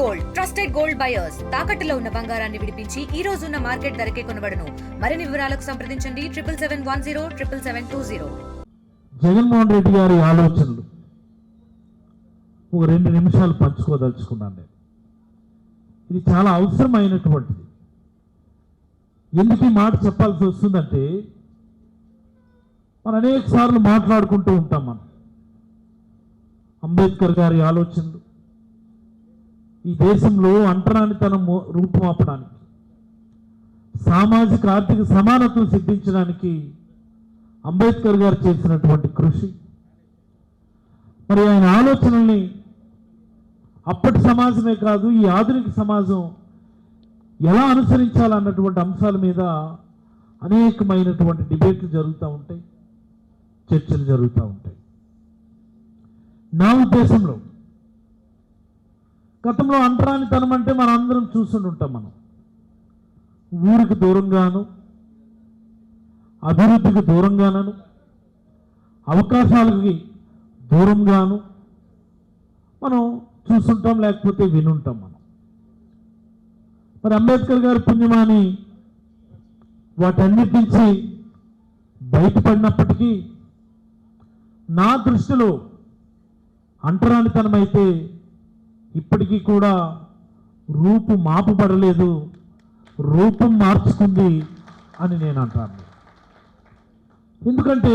Gold trusted gold buyers తాకట్టులో ఉన్న బంగారాన్ని విడిపించి ఈ రోజు ఉన్న మార్కెట్ ధరకే కొనబడును. మరిన్ని వివరాలకు సంప్రదించండి 7710777720. జగన్మోహన్ రెడ్డి గారి ఆలోచనలు ఒక 2 నిమిషాలు పంచుకోదలుచుకున్నాను నేను. ఇది చాలా అవసరమైనటువంటిది. ఎందుకు ఈ మాట చెప్పాల్సి వస్తుందంటే మనం అనేక సార్లు మాట్లాడుకుంటూ ఉంటాం. మనం అంబేద్కర్ గారి ఆలోచనలు ఈ దేశంలో అంటరానితనం రూపుమాపడానికి, సామాజిక ఆర్థిక సమానత్వం సిద్ధించడానికి అంబేద్కర్ గారు చేసినటువంటి కృషి, మరి ఆయన ఆలోచనల్ని అప్పటి సమాజమే కాదు ఈ ఆధునిక సమాజం ఎలా అనుసరించాలన్నటువంటి అంశాల మీద అనేకమైనటువంటి డిబేట్లు జరుగుతూ ఉంటాయి, చర్చలు జరుగుతూ ఉంటాయి. నా ఉద్దేశంలో గతంలో అంటరానితనం అంటే మనం అందరం చూస్తుండి ఉంటాం. మనం ఊరికి దూరంగాను, అభివృద్ధికి దూరంగాను, అవకాశాలకి దూరంగాను మనం చూస్తుంటాం, లేకపోతే వినుంటాం. మనం మరి అంబేద్కర్ గారి పుణ్యమాని వాటన్నిటి నుంచి బయటపడినప్పటికీ నా దృష్టిలో అంటరానితనం అయితే ఇప్పటికీ కూడా రూపు మాపబడలేదు, రూపం మార్చుకుంది అని నేను అంటాను. ఎందుకంటే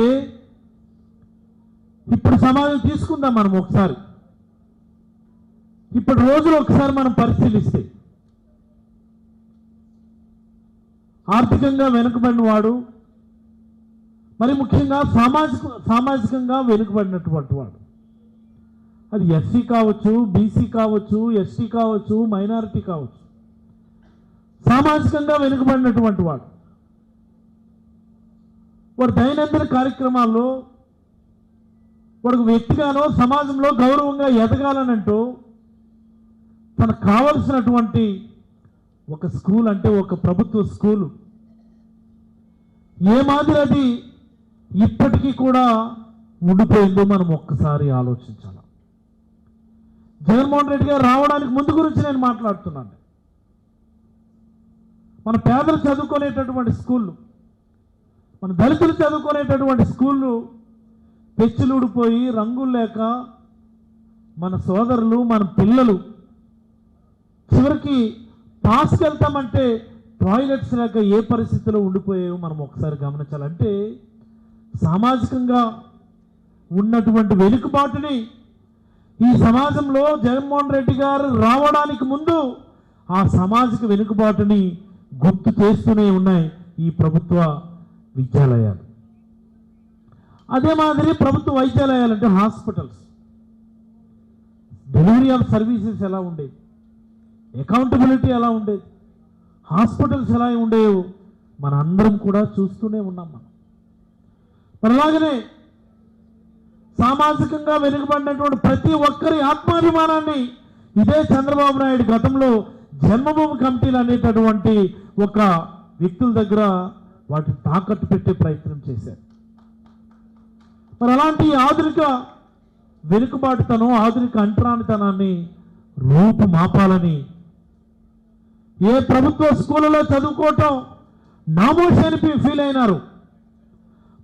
ఇప్పుడు సమాజం తీసుకుందాం మనం ఒకసారి, ఇప్పటి రోజులు ఒకసారి మనం పరిశీలిస్తే ఆర్థికంగా వెనుకబడిన వాడు, మరి ముఖ్యంగా సామాజికంగా వెనుకబడినటువంటి వాడు, అది ఎస్సీ కావచ్చు, బీసీ కావచ్చు, ఎస్టీ కావచ్చు, మైనారిటీ కావచ్చు, సామాజికంగా వెనుకబడినటువంటి వాడు దైనందిన కార్యక్రమాల్లో వాడు వ్యక్తిగానో సమాజంలో గౌరవంగా ఎదగాలనంటూ తనకు కావలసినటువంటి ఒక స్కూల్, అంటే ఒక ప్రభుత్వ స్కూలు ఏ మాదిరి అది ఇప్పటికీ కూడా ఉండిపోయిందో మనం ఒక్కసారి ఆలోచించాలి. జగన్మోహన్ రెడ్డి గారు రావడానికి ముందు గురించి నేను మాట్లాడుతున్నాను. మన పేదలు చదువుకునేటటువంటి స్కూళ్ళు, మన దళితులు చదువుకునేటటువంటి స్కూళ్ళు పెచ్చులుడిపోయి రంగులు లేక మన సోదరులు, మన పిల్లలు చివరికి పాస్కి వెళ్తామంటే టాయిలెట్స్ లేక ఏ పరిస్థితిలో ఉండిపోయాయో మనం ఒకసారి గమనించాలంటే సామాజికంగా ఉన్నటువంటి వెనుకబాటుని ఈ సమాజంలో జగన్మోహన్ రెడ్డి గారు రావడానికి ముందు ఆ సామాజిక వెనుకబాటుని గుర్తు చేస్తూనే ఉన్నాయి ఈ ప్రభుత్వ విద్యాలయాలు. అదే మాదిరి ప్రభుత్వ వైద్యాలయాలంటే హాస్పిటల్స్, డెలివరీ ఆఫ్ సర్వీసెస్ ఎలా ఉండేది, అకౌంటబిలిటీ ఎలా ఉండేది, హాస్పిటల్స్ ఎలా ఉండేవో మన అందరం కూడా చూస్తూనే ఉన్నాం. మరి అలాగనే సామాజికంగా వెనుకబడినటువంటి ప్రతి ఒక్కరి ఆత్మాభిమానాన్ని ఇదే చంద్రబాబు నాయుడు గతంలో జన్మభూమి కమిటీలు అనేటటువంటి ఒక వ్యక్తుల దగ్గర వాటిని తాకట్టు పెట్టే ప్రయత్నం చేశారు. మరి అలాంటి ఆధునిక వెనుకబాటుతనం, ఆధునిక అంటరానితనాన్ని రూపుమాపాలని ఏ ప్రభుత్వ స్కూళ్ళలో చదువుకోవటం నామోషి అని ఫీల్ అయినారు.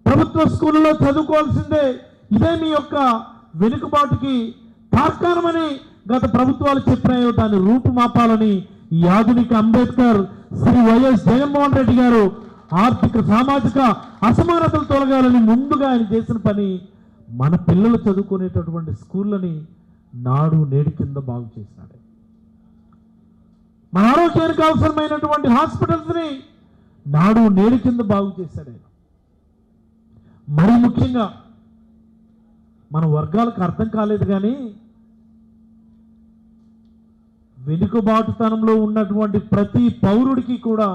ప్రభుత్వ స్కూళ్ళలో చదువుకోవాల్సిందే, ఇదే మీ యొక్క వెనుకబాటుకి తార్కాణమని గత ప్రభుత్వాలు చెప్పినాయో దాన్ని రూపుమాపాలని ఈ ఆధునిక అంబేద్కర్ శ్రీ వైఎస్ జగన్మోహన్ రెడ్డి గారు ఆర్థిక సామాజిక అసమానతలు తొలగాలని ముందుగా ఆయన చేసిన పని మన పిల్లలు చదువుకునేటటువంటి స్కూళ్ళని నాడు నేడు కింద బాగు చేసినాడు. మన ఆరోగ్యానికి అవసరమైనటువంటి హాస్పిటల్స్ని నాడు నేడు కింద బాగు చేశాడు. మరి ముఖ్యంగా మన వర్గాలకు అర్థం కాలేదు కానీ వెనుకబాటుతనంలో ఉన్నటువంటి ప్రతి పౌరుడికి కూడా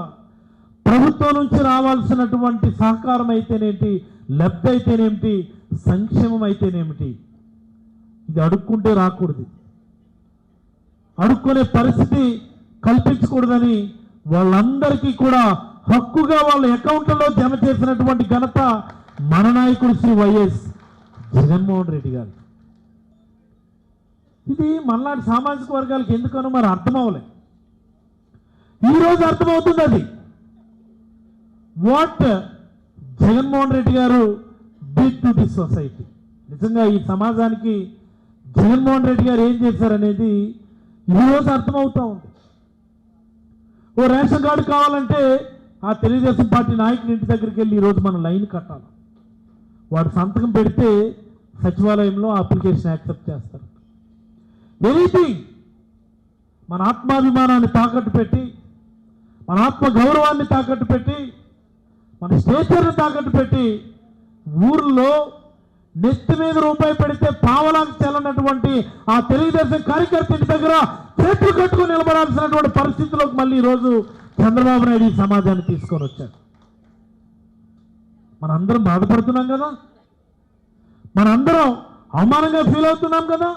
ప్రభుత్వం నుంచి రావాల్సినటువంటి సహకారం అయితేనేమిటి, లబ్ధి అయితేనేమిటి, సంక్షేమం అయితేనేమిటి, ఇది అడుక్కుంటే రాకూడదు, అడుక్కునే పరిస్థితి కల్పించకూడదని వాళ్ళందరికీ కూడా హక్కుగా వాళ్ళ అకౌంట్లలో జమ చేసినటువంటి ఘనత మన నాయకుడు శ్రీ వైఎస్ జగన్మోహన్ రెడ్డి గారు. ఇది మనలాంటి సామాజిక వర్గాలకు ఎందుకనో మరి అర్థం అవ్వలేదు. ఈరోజు అర్థమవుతుంది అది. వాట్ జగన్మోహన్ రెడ్డి గారు డిడ్ టు దిస్ సొసైటీ. నిజంగా ఈ సమాజానికి జగన్మోహన్ రెడ్డి గారు ఏం చేశారనేది ఈరోజు అర్థమవుతూ ఉంది. ఓ రేషన్ కార్డు కావాలంటే ఆ తెలుగుదేశం పార్టీ నాయకుని ఇంటి దగ్గరికి వెళ్ళి ఈరోజు మనం లైన్ కట్టాలి. వాడు సంతకం పెడితే సచివాలయంలో అప్లికేషన్ యాక్సెప్ట్ చేస్తారు. ఎనీథింగ్ మన ఆత్మాభిమానాన్ని తాకట్టు పెట్టి, మన ఆత్మ గౌరవాన్ని తాకట్టు పెట్టి, మన స్టేచర్ని తాకట్టు పెట్టి ఊర్లో నెత్తి మీద రూపాయి పెడితే పావలాకు చెల్లనటువంటి ఆ తెలుగుదేశం కార్యకర్త ఇంటి దగ్గర చేతులు కట్టుకుని నిలబడాల్సినటువంటి పరిస్థితిలోకి మళ్ళీ ఈరోజు చంద్రబాబు నాయుడు ఈ సమాజాన్ని తీసుకొని వచ్చాడు. మనందరం బాధపడుతున్నాం కదా, మనందరం అవమానంగా ఫీల్ అవుతున్నాం కదా.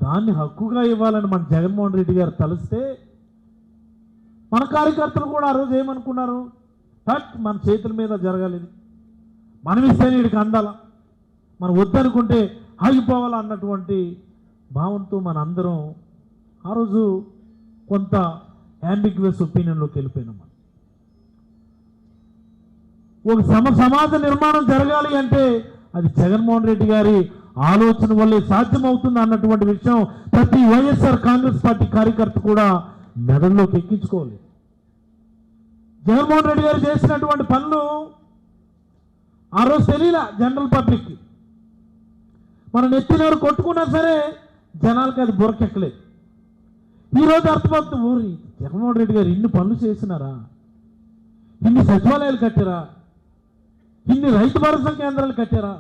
దాన్ని హక్కుగా ఇవ్వాలని మన జగన్మోహన్ రెడ్డి గారు తలిస్తే మన కార్యకర్తలు కూడా ఆ రోజు ఏమనుకున్నారు, మన చేతుల మీద జరగాలి, మనం ఇస్తేనే వీడికి అందాల, మనం వద్దనుకుంటే ఆగిపోవాలా అన్నటువంటి భావంతో మన అందరం ఆ రోజు కొంత యాంబిగ్యువస్ ఒపీనియన్లోకి వెళ్ళిపోయినాం. ఒక సమాజ నిర్మాణం జరగాలి అంటే అది జగన్మోహన్ రెడ్డి గారి ఆలోచన వల్లే సాధ్యమవుతుంది అన్నటువంటి విషయం ప్రతి వైఎస్ఆర్ కాంగ్రెస్ పార్టీ కార్యకర్త కూడా మెదడులోకి ఎక్కించుకోవాలి. జగన్మోహన్ రెడ్డి గారు చేసినటువంటి పనులు ఆ రోజు తెలియలా జనరల్ పబ్లిక్కి. మనం నెత్తినవారు కొట్టుకున్నా సరే జనాలకి అది బుర్రకెక్కలేదు. ఈరోజు అర్థమవుతుంది, ఊరి జగన్మోహన్ రెడ్డి గారు ఇన్ని పనులు చేసినారా, ఇన్ని సచివాలయాలు కట్టారా, ఇన్ని రైతు భరోసా కేంద్రాలు కట్టారా.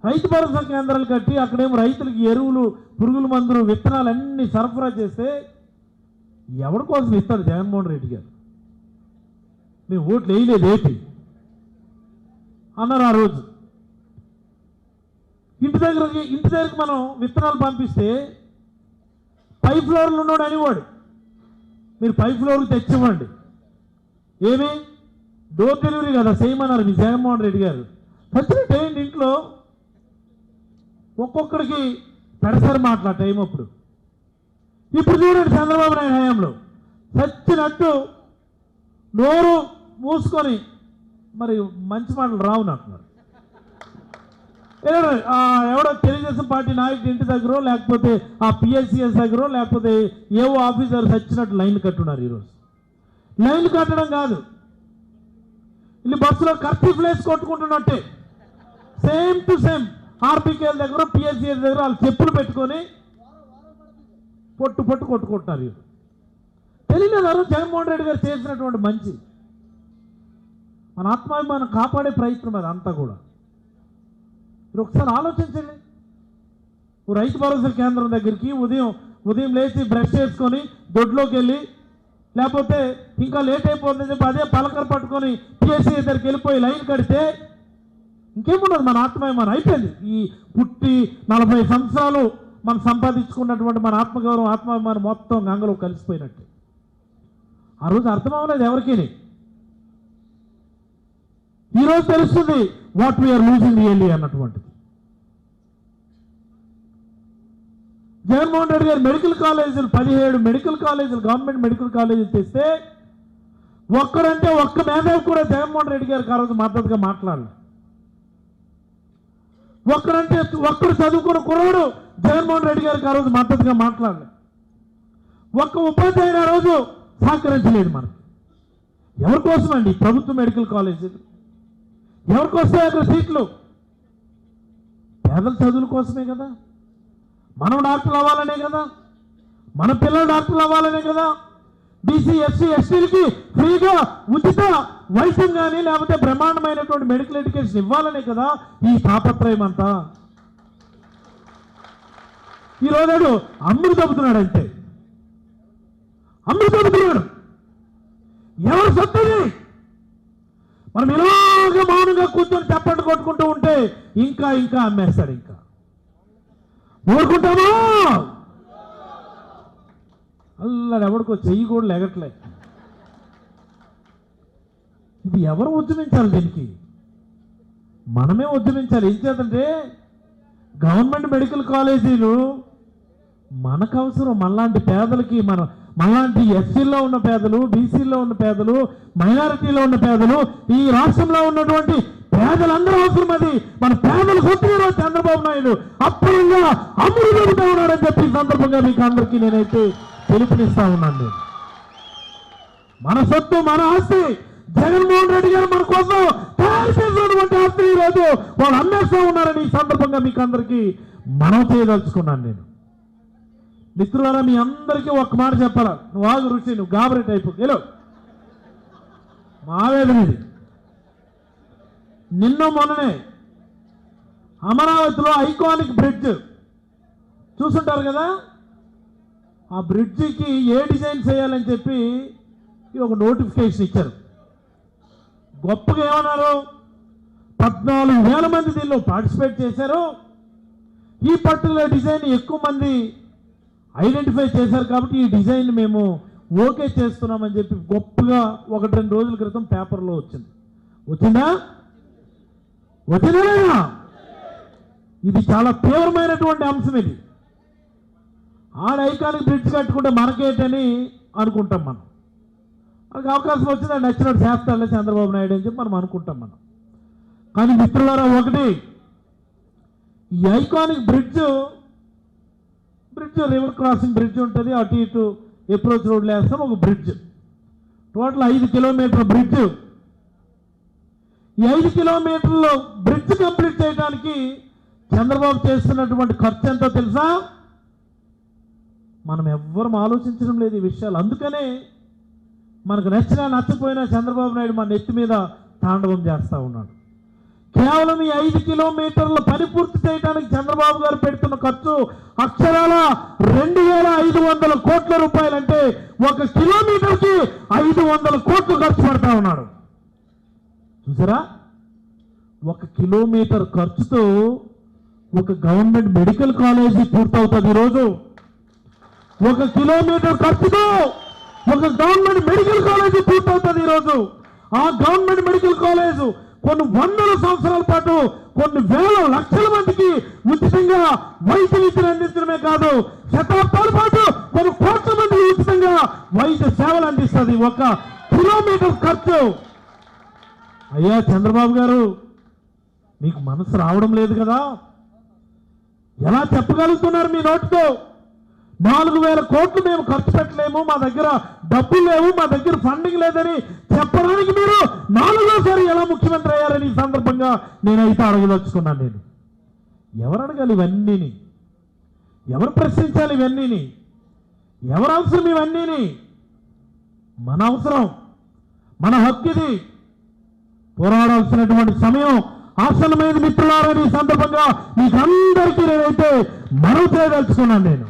రైతు భరోసా కేంద్రాలు కట్టి అక్కడేమో రైతులకి ఎరువులు, పురుగుల మందులు, విత్తనాలు అన్నీ సరఫరా చేస్తే ఎవరి కోసం ఇస్తారు జగన్మోహన్ రెడ్డి గారు? మేము ఓట్లు వేయలేదు ఏంటి అన్నారు ఆ రోజు. ఇంటి దగ్గరికి మనం విత్తనాలు పంపిస్తే పై ఫ్లోర్లు ఉన్నాడు అనేవాడు, మీరు పై ఫ్లోర్కి తెచ్చివ్వండి. ఏమి డోర్ డెలివరీ కదా చేయమన్నారు మీ జగన్మోహన్ రెడ్డి గారు. ఖచ్చితంగా ఏంటి ఇంట్లో ఒక్కొక్కడికి పెడసారి మాటలు ఆ టైం అప్పుడు. ఇప్పుడు చూడండి చంద్రబాబు నాయుడు హయాంలో చచ్చినట్టు నోరు మూసుకొని మరి మంచి మాటలు రావు అంటున్నారు. ఎవడో తెలుగుదేశం పార్టీ నాయకుడి ఇంటి దగ్గర లేకపోతే ఆ పిఎస్సిఎస్ దగ్గర లేకపోతే ఏవో ఆఫీసర్ చచ్చినట్టు లైన్ కట్టున్నారు. ఈరోజు లైన్ కట్టడం కాదు, వీళ్ళు బస్సులో కర్చీఫ్ లేసి కొట్టుకుంటున్నట్టే సేమ్ టు సేమ్ ఆర్బీకేల దగ్గర పిఎస్సిఎస్ దగ్గర వాళ్ళు చెప్పులు పెట్టుకొని పొట్టు కొట్టుకుంటున్నారు. తెలియలేదు జగన్మోహన్ రెడ్డి గారు చేసినటువంటి మంచి. మన ఆత్మాభిమానం కాపాడే ప్రయత్నం అది అంతా కూడా. మీరు ఒకసారి ఆలోచించండి. రైతు భరోసా కేంద్రం దగ్గరికి ఉదయం లేచి బ్రష్ చేసుకొని దొడ్లోకి వెళ్ళి లేకపోతే ఇంకా లేట్ అయిపోతుందని చెప్పి అదే పలకర పట్టుకొని పిఎస్సీ దగ్గరికి వెళ్ళిపోయి లైన్ కడితే ఇంకేమున్నది, మన ఆత్మాభిమానం అయిపోయింది. ఈ పుట్టి 40 సంవత్సరాలు మనం సంపాదించుకున్నటువంటి మన ఆత్మగౌరవం, ఆత్మాభిమానం మొత్తం గంగలో కలిసిపోయినట్టు. ఆ రోజు అర్థం అవ్వలేదు ఎవరికి. ఈరోజు తెలుస్తుంది వాట్ వీఆర్ లూజింగ్ రియల్లీ అన్నటువంటిది. జగన్మోహన్ రెడ్డి గారు మెడికల్ కాలేజీలు 17 మెడికల్ కాలేజీలు, గవర్నమెంట్ మెడికల్ కాలేజీలు తెస్తే ఒక్కడంటే ఒక్క మేధావి కూడా జగన్మోహన్ రెడ్డి గారికి ఆ రోజు మద్దతుగా మాట్లాడాలి. ఒక్కడు చదువుకున్న కుర్రాడు జగన్మోహన్ రెడ్డి గారికి ఆ రోజు మద్దతుగా మాట్లాడాలి. ఒక్క ఉపాధ్యాయుడు ఆ రోజు సహకరించలేదు. మనకి ఎవరి కోసం అండి ప్రభుత్వ మెడికల్ కాలేజీలు? ఎవరికి వస్తాయి అక్కడ సీట్లు? పేదల చదువుల కోసమే కదా, మనం డాక్టర్లు అవ్వాలనే కదా, మన పిల్లలు డాక్టర్లు అవ్వాలనే కదా. బీసీ ఎస్సీ ఎస్టీలకి ఫ్రీగా ఉచిత వైద్యం కానీ లేకపోతే బ్రహ్మాండమైనటువంటి మెడికల్ ఎడ్యుకేషన్ ఇవ్వాలనే కదా ఈ తాపత్రయం అంతా. ఈరోజు అమ్ముడు తప్పుతున్నాడు, అంతే అమ్ముడు తప్పుతున్నాడు. ఎవరు సొత్తది? మనం ఇలాగ మౌనంగా కూర్చొని చప్పట్లు కొట్టుకుంటూ ఉంటే ఇంకా అమ్మేస్తాడు. ఇంకా ఊరుకుంటామా? అల్లడు ఎవడికో చెయ్యి కూడా లెగట్లే. ఇది ఎవరు ఉద్యమించాలి? దీనికి మనమే ఉద్యమించాలి. ఏం చేద్దంటే గవర్నమెంట్ మెడికల్ కాలేజీలు మనకు అవసరం. మనలాంటి పేదలకి, మనలాంటి ఎస్సీల్లో ఉన్న పేదలు, బీసీల్లో ఉన్న పేదలు, మైనారిటీలో ఉన్న పేదలు, ఈ రాష్ట్రంలో ఉన్నటువంటి పేదలందరూ అవసరం. అది మన పేదల సొత్తు ఈరోజు చంద్రబాబు నాయుడు అప్పుడుగా అమ్ముడు పెడుతూ ఉన్నాడని చెప్పి ఈ సందర్భంగా మీకు అందరికీ నేనైతే పిలుపునిస్తా ఉన్నాను. మన సొత్తు, మన ఆస్తి జగన్మోహన్ రెడ్డి గారు మన కోసం తయారు చేసినటువంటి ఆస్తి ఈరోజు వాళ్ళు అమ్మేస్తూ ఉన్నారని ఈ సందర్భంగా మీకు అందరికీ మనం చేయదలుచుకున్నాను. నేను మిత్రులారా, మీ అందరికీ ఒక్క మాట చెప్పాలా. నువ్వు ఆగు రుచి, నువ్వు గాబరి టైపు గెలు, మా ఆవేదన ఇది. నిన్న మొన్ననే అమరావతిలో ఐకానిక్ బ్రిడ్జ్ చూసుంటారు కదా, ఆ బ్రిడ్జికి ఏ డిజైన్ చేయాలని చెప్పి ఒక నోటిఫికేషన్ ఇచ్చారు. గొప్పగా ఏమన్నారు, 14,000 మంది దీనిలో పార్టిసిపేట్ చేశారు. ఈ పర్టికులర్ డిజైన్ ఎక్కువ మంది ఐడెంటిఫై చేశారు కాబట్టి ఈ డిజైన్ మేము ఓకే చేస్తున్నామని చెప్పి గొప్పగా 1-2 రోజుల క్రితం పేపర్లో వచ్చింది. వచ్చిందా? వచ్చిందా? ఇది చాలా తీవ్రమైనటువంటి అంశం. ఇది ఆడ ఐకానిక్ బ్రిడ్జ్ కట్టుకుంటే మనకేటని అనుకుంటాం మనం. మనకు అవకాశం వచ్చింది, నచ్చినట్టు చేస్తాడులే చంద్రబాబు నాయుడు అని చెప్పి మనం అనుకుంటాం మనం. కానీ మిత్రులారా, ఒకటి, ఈ iconic bridge river crossing bridge ఉంటుంది. అటు ఇటు అప్రోచ్ రోడ్లు వేస్తాం, ఒక బ్రిడ్జ్, టోటల్ 5 కిలోమీటర్ల బ్రిడ్జ్. ఈ 5 కిలోమీటర్లు బ్రిడ్జ్ కంప్లీట్ చేయడానికి చంద్రబాబు చేస్తున్నటువంటి ఖర్చు ఎంతో తెలుసా? మనం ఎవ్వరం ఆలోచించడం లేదు ఈ విషయాలు. అందుకనే మనకు నచ్చినా నచ్చపోయినా చంద్రబాబు నాయుడు మన నెత్తి మీద తాండవం చేస్తూ ఉన్నాడు. కేవలం ఈ 5 కిలోమీటర్ల పని పూర్తి చేయడానికి చంద్రబాబు గారు పెడుతున్న ఖర్చు అక్షరాల 2,500 కోట్ల రూపాయలు. అంటే 1 కిలోమీటర్కి 500 కోట్లు ఖర్చు పెడతా ఉన్నాడు. చూసారా? 1 కిలోమీటర్ ఖర్చుతో ఒక గవర్నమెంట్ మెడికల్ కాలేజీ పూర్తవుతుంది ఈరోజు. 1 కిలోమీటర్ ఖర్చుతో ఒక గవర్నమెంట్ మెడికల్ కాలేజీ పూర్తవుతుంది ఈరోజు. ఆ గవర్నమెంట్ మెడికల్ కాలేజ్ కొన్ని 100 సంవత్సరాల పాటు కొన్ని వేల లక్షల మందికి ఉచితంగా వైద్య విద్యను అందించడమే కాదు, శతాబ్దాల పాటు కొన్ని కోట్ల మందికి ఉచితంగా వైద్య సేవలు అందిస్తుంది 1 కిలోమీటర్ ఖర్చు. అయ్యా చంద్రబాబు గారు, మీకు మనసు రావడం లేదు కదా? ఎలా చెప్పగలుగుతున్నారు మీ నోటితో 4,000 కోట్లు మేము ఖర్చు పెట్టలేము, మా దగ్గర డబ్బులు లేవు, మా దగ్గర ఫండింగ్ లేదని చెప్పడానికి మీరు 4వసారి ఎలా ముఖ్యమంత్రి అయ్యారని ఈ సందర్భంగా నేనైతే అడగదలుచుకున్నాను. నేను ఎవరు అడగాలి ఇవన్నీని? ఎవరు ప్రశ్నించాలి ఇవన్నీని? ఎవరు అవసరం ఇవన్నీని? మన అవసరం, మన హక్కు ఇది. పోరాడాల్సినటువంటి సమయం ఆసన్నమైన మిత్రులారని ఈ సందర్భంగా మీకు అందరికీ నేనైతే మనవి చేయదలుచుకున్నాను. నేను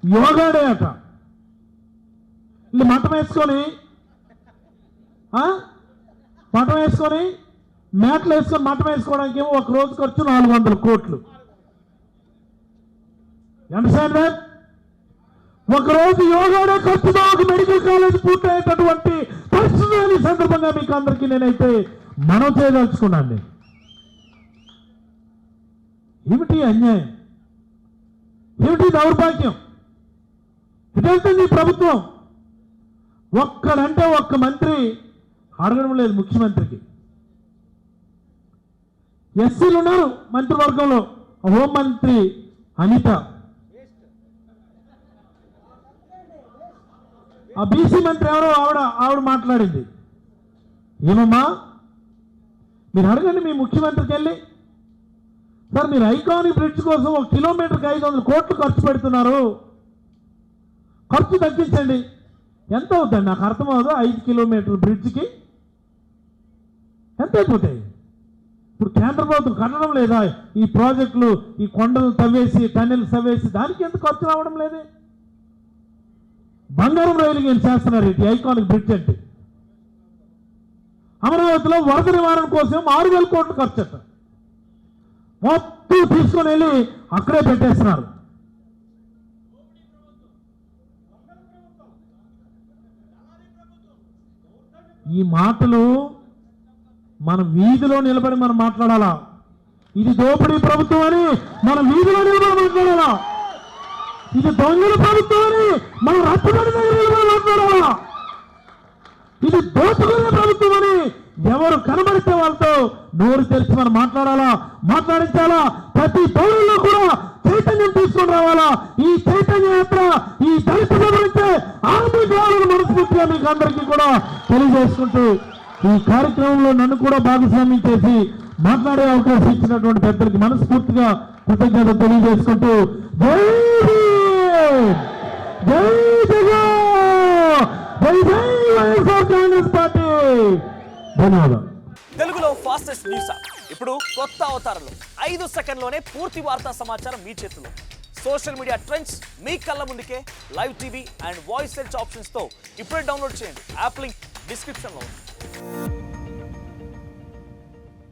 యోగాడే అట మఠం వేసుకొని మేటలు వేసుకొని మఠం వేసుకోవడానికి ఏమో 1 రోజు ఖర్చు 400 కోట్లు. అండర్స్టాండ్? 1 రోజు యోగాడే ఖర్చుతో ఒక మెడికల్ కాలేజ్ పూర్తయ్యేటటువంటి పరిస్థితులు ఈ సందర్భంగా మీకు అందరికీ నేనైతే మనం చేయదలుచుకున్నాను. ఏమిటి అన్యాయం? ఏమిటి దౌర్భాగ్యం? ఇటెళ్తుంది ప్రభుత్వం. ఒక్కడంటే ఒక్క మంత్రి అడగడం లేదు ముఖ్యమంత్రికి. ఎస్సీలు ఉన్నారు మంత్రివర్గంలో, హోంమంత్రి అనిత, ఆ బీసీ మంత్రి ఎవరో ఆవిడ మాట్లాడింది. ఏమమ్మా మీరు అడగండి మీ ముఖ్యమంత్రికి వెళ్ళి, సార్ మీరు ఐకానిక్ బ్రిడ్జ్ కోసం 1 కిలోమీటర్కి 500 కోట్లు ఖర్చు పెడుతున్నారు, ఖర్చు తగ్గించండి. ఎంత అవుతుంది నాకు అర్థమవుతుందో 5 కిలోమీటర్ల బ్రిడ్జ్కి ఎంత అయిపోతాయి? ఇప్పుడు కేంద్ర ప్రభుత్వం కట్టడం లేదా ఈ ప్రాజెక్టులు? ఈ కొండలు తవ్వేసి, టన్నెల్స్ తవ్వేసి దానికి ఎంత ఖర్చు రావడం లేదే? బంగారం రైలింగ్ ఏం చేస్తున్నారు ఇటు ఐకానిక్ బ్రిడ్జ్ అంటే. అమరావతిలో వరద నివారణ కోసం 6,000 కోట్లు ఖర్చు అట. మొత్తం తీసుకొని వెళ్ళి అక్కడే పెట్టేస్తున్నారు. ఈ మాటలు మన వీధిలో నిలబడి మనం మాట్లాడాలా? ఇది దోపిడీ ప్రభుత్వం అని మన వీధిలో నిలబడి మాట్లాడాలా? ఇది దొంగల ప్రభుత్వం అని మన రచ్చబండి దగ్గర నిలబడి మాట్లాడాలా? ఇది దోచుకునే ప్రభుత్వం అని ఎవరు కనబడితే వాళ్ళతో నోరు తెరిచి మనం మాట్లాడాలా, మాట్లాడించాలా. ప్రతి పౌరుల్లో కూడా చైతన్యం తీసుకొని రావాలా. ఈ చైతన్య యాత్ర ఈ దళితుల గురించే ఆరంభించాలని మనస్ఫూర్తిగా మీకు అందరికీ కూడా తెలియజేసుకుంటూ ఈ కార్యక్రమంలో నన్ను కూడా భాగస్వామ్యం చేసి మాట్లాడే అవకాశం ఇచ్చినటువంటి పెద్దలకి మనస్ఫూర్తిగా కృతజ్ఞత తెలియజేసుకుంటూ జై భీమ్, జై జగన్, జై జై వైఎస్ఆర్ కాంగ్రెస్ పార్టీ. ధన్యవాదాలు. తెలుగులో ఫాస్టెస్ట్ న్యూస్ యాప్ ఇప్పుడు కొత్త అవతారంలో 5 సెకండ్లోనే పూర్తి వార్తా సమాచారం మీ చేతుల్లో. సోషల్ మీడియా ట్రెండ్స్ మీ కళ్ళ ముందుకే live TV and voice search options తో ఇప్పుడే డౌన్లోడ్ చేయండి. యాప్ లింక్ డిస్క్రిప్షన్లో ఉంది.